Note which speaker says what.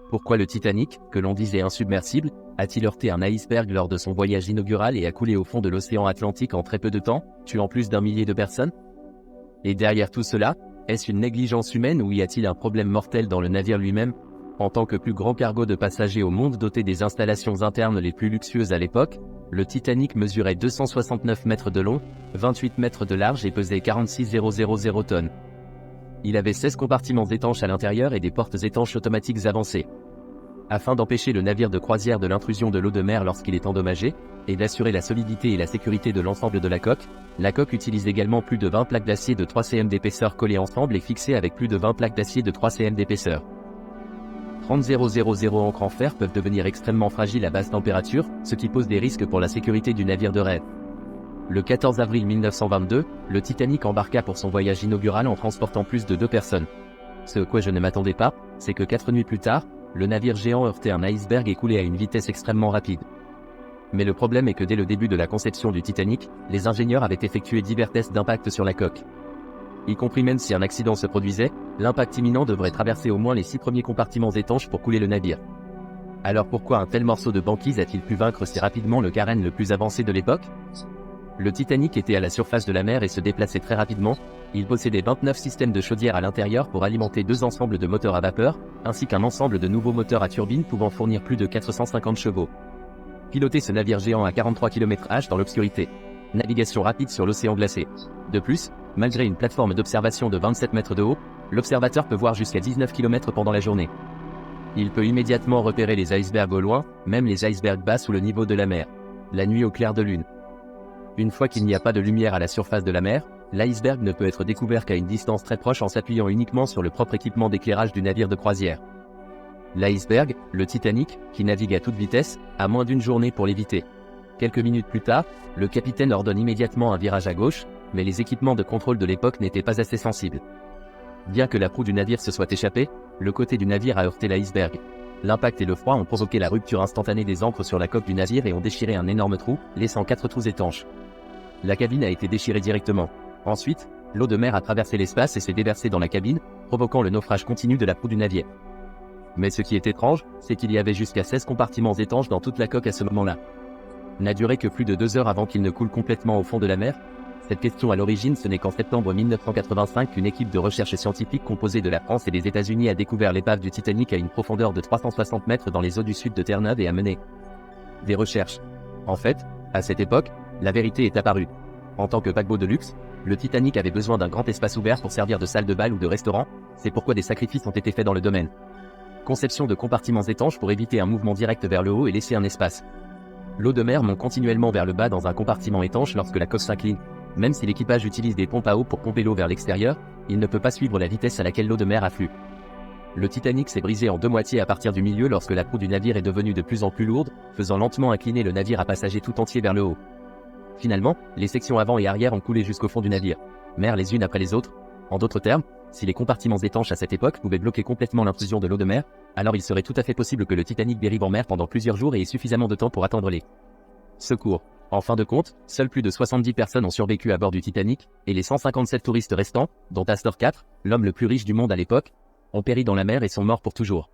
Speaker 1: Pourquoi le Titanic, que l'on disait insubmersible, a-t-il heurté un iceberg lors de son voyage inaugural et a coulé au fond de l'océan Atlantique en très peu de temps, tuant plus d'1 millier de personnes? Et derrière tout cela, est-ce une négligence humaine ou y a-t-il un problème mortel dans le navire lui-même? En tant que plus grand cargo de passagers au monde doté des installations internes les plus luxueuses à l'époque, le Titanic mesurait 269 mètres de long, 28 mètres de large et pesait 46,000 tonnes. Il avait 16 compartiments étanches à l'intérieur et des portes étanches automatiques avancées. Afin d'empêcher le navire de croisière de l'intrusion de l'eau de mer lorsqu'il est endommagé, et d'assurer la solidité et la sécurité de l'ensemble de la coque utilise également plus de 20 plaques d'acier de 3 cm d'épaisseur collées ensemble et fixées avec plus de 20 plaques d'acier de 3 cm d'épaisseur. 30,000 encres en fer peuvent devenir extrêmement fragiles à basse température, ce qui pose des risques pour la sécurité du navire de rêve. Le 14 avril 1922, le Titanic embarqua pour son voyage inaugural en transportant plus de 2 personnes. Ce à quoi je ne m'attendais pas, c'est que 4 nuits plus tard, le navire géant heurtait un iceberg et coulait à une vitesse extrêmement rapide. Mais le problème est que dès le début de la conception du Titanic, les ingénieurs avaient effectué divers tests d'impact sur la coque. Y compris même si un accident se produisait, l'impact imminent devrait traverser au moins les 6 premiers compartiments étanches pour couler le navire. Alors pourquoi un tel morceau de banquise a-t-il pu vaincre si rapidement le carène le plus avancé de l'époque? Le Titanic était à la surface de la mer et se déplaçait très rapidement. Il possédait 29 systèmes de chaudière à l'intérieur pour alimenter 2 ensembles de moteurs à vapeur, ainsi qu'un ensemble de nouveaux moteurs à turbine pouvant fournir plus de 450 chevaux. Piloter ce navire géant à 43 km/h dans l'obscurité. Navigation rapide sur l'océan glacé. De plus, malgré une plateforme d'observation de 27 mètres de haut, l'observateur peut voir jusqu'à 19 km pendant la journée. Il peut immédiatement repérer les icebergs au loin, même les icebergs bas sous le niveau de la mer. La nuit au clair de lune. Une fois qu'il n'y a pas de lumière à la surface de la mer, l'iceberg ne peut être découvert qu'à une distance très proche en s'appuyant uniquement sur le propre équipement d'éclairage du navire de croisière. L'iceberg, le Titanic, qui navigue à toute vitesse, a moins d'une journée pour l'éviter. Quelques minutes plus tard, le capitaine ordonne immédiatement un virage à gauche, mais les équipements de contrôle de l'époque n'étaient pas assez sensibles. Bien que la proue du navire se soit échappée, le côté du navire a heurté l'iceberg. L'impact et le froid ont provoqué la rupture instantanée des ancres sur la coque du navire et ont déchiré un énorme trou, laissant 4 trous étanches. La cabine a été déchirée directement. Ensuite, l'eau de mer a traversé l'espace et s'est déversée dans la cabine, provoquant le naufrage continu de la proue du navire. Mais ce qui est étrange, c'est qu'il y avait jusqu'à 16 compartiments étanches dans toute la coque à ce moment-là. N'a duré que plus de 2 heures avant qu'il ne coule complètement au fond de la mer? Cette question à l'origine, ce n'est qu'en septembre 1985 qu'une équipe de recherche scientifique composée de la France et des États-Unis a découvert l'épave du Titanic à une profondeur de 360 mètres dans les eaux du sud de Terre-Neuve et a mené des recherches. En fait, à cette époque, la vérité est apparue. En tant que paquebot de luxe, le Titanic avait besoin d'un grand espace ouvert pour servir de salle de bal ou de restaurant, c'est pourquoi des sacrifices ont été faits dans le domaine. Conception de compartiments étanches pour éviter un mouvement direct vers le haut et laisser un espace. L'eau de mer monte continuellement vers le bas dans un compartiment étanche lorsque la coque s'incline. Même si l'équipage utilise des pompes à eau pour pomper l'eau vers l'extérieur, il ne peut pas suivre la vitesse à laquelle l'eau de mer afflue. Le Titanic s'est brisé en 2 moitiés à partir du milieu lorsque la proue du navire est devenue de plus en plus lourde, faisant lentement incliner le navire à passagers tout entier vers le haut. Finalement, les sections avant et arrière ont coulé jusqu'au fond du navire, mer les unes après les autres. En d'autres termes, si les compartiments étanches à cette époque pouvaient bloquer complètement l'intrusion de l'eau de mer, alors il serait tout à fait possible que le Titanic dérive en mer pendant plusieurs jours et ait suffisamment de temps pour attendre les secours. En fin de compte, seuls plus de 70 personnes ont survécu à bord du Titanic, et les 157 touristes restants, dont Astor IV, l'homme le plus riche du monde à l'époque, ont péri dans la mer et sont morts pour toujours.